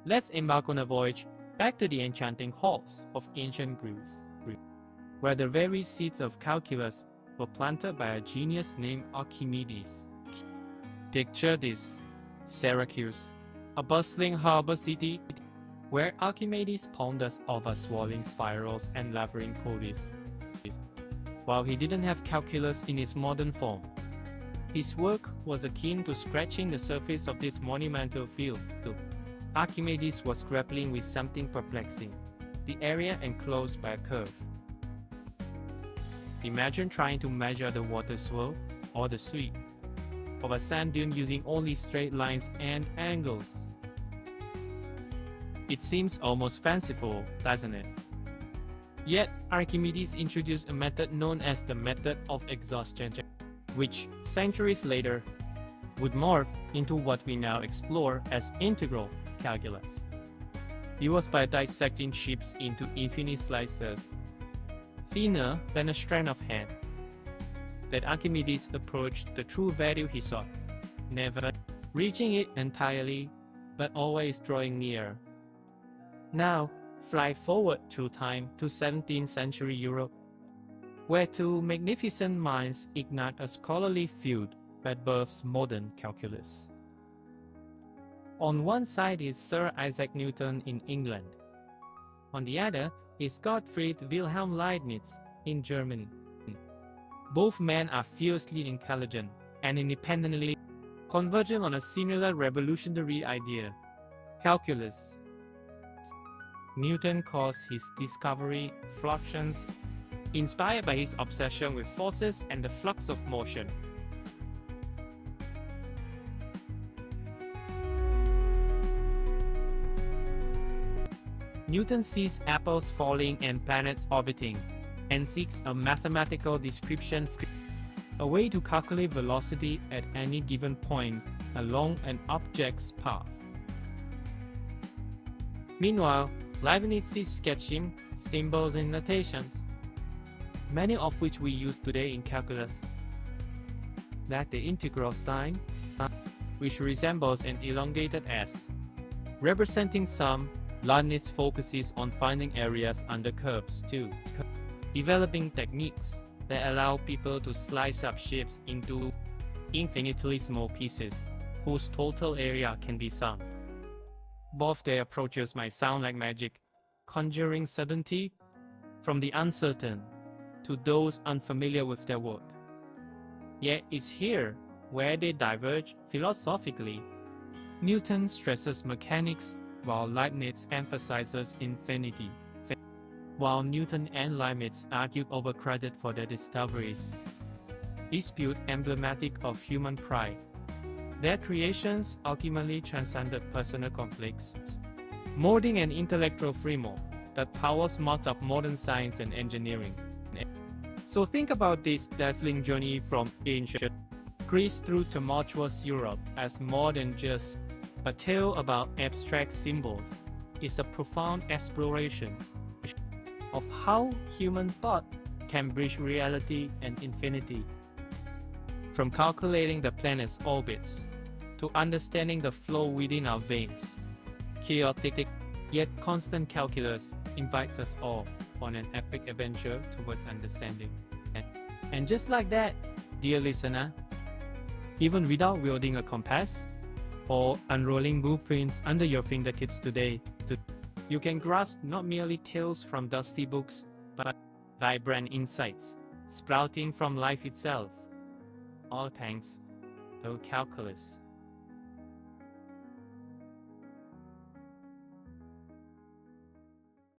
Let's embark on a voyage back to the enchanting halls of ancient Greece, where the very seeds of calculus were planted by a genius named Archimedes. Picture this: Syracuse, a bustling harbor city where Archimedes ponders over swirling spirals and labyrinth pulleys. While he didn't have calculus in its modern form, his work was akin to scratching the surface of this monumental field. Archimedes was grappling with something perplexing: the area enclosed by a curve. Imagine trying to measure the water swirl or the sweep of a sand dune using only straight lines and angles. It seems almost fanciful, doesn't it? Yet, Archimedes introduced a method known as the method of exhaustion, which, centuries later, would morph into what we now explore as integral calculus. It was by dissecting shapes into infinite slices, thinner than a strand of hair, that Archimedes approached the true value he sought, never reaching it entirely, but always drawing near. Now, fly forward through time to 17th century Europe, where two magnificent minds ignite a scholarly feud that births modern calculus. On one side is Sir Isaac Newton in England. On the other is Gottfried Wilhelm Leibniz in Germany. Both men are fiercely intelligent and independently converging on a similar revolutionary idea: calculus. Newton calls his discovery fluxions, inspired by his obsession with forces and the flux of motion. Newton sees apples falling and planets orbiting, and seeks a mathematical description, a way to calculate velocity at any given point along an object's path. Meanwhile, Leibniz sees sketching, symbols and notations, many of which we use today in calculus, like the integral sign, which resembles an elongated S. Representing sum, Leibniz focuses on finding areas under curves too, developing techniques that allow people to slice up shapes into infinitely small pieces, whose total area can be summed. Both their approaches might sound like magic, conjuring certainty from the uncertain to those unfamiliar with their work. Yet it's here where they diverge philosophically. Newton stresses mechanics, while Leibniz emphasizes infinity. While Newton and Leibniz argued over credit for their discoveries, dispute emblematic of human pride, their creations ultimately transcended personal conflicts, molding an intellectual framework that powers much of modern science and engineering. So think about this dazzling journey from ancient Greece through tumultuous Europe as more than just a tale about abstract symbols. It's a profound exploration of how human thought can bridge reality and infinity. From calculating the planet's orbits to understanding the flow within our veins, chaotic yet constant calculus invites us all on an epic adventure towards understanding. And just like that, dear listener, even without wielding a compass or unrolling blueprints under your fingertips today, you can grasp not merely tales from dusty books, but vibrant insights sprouting from life itself. All thanks to calculus.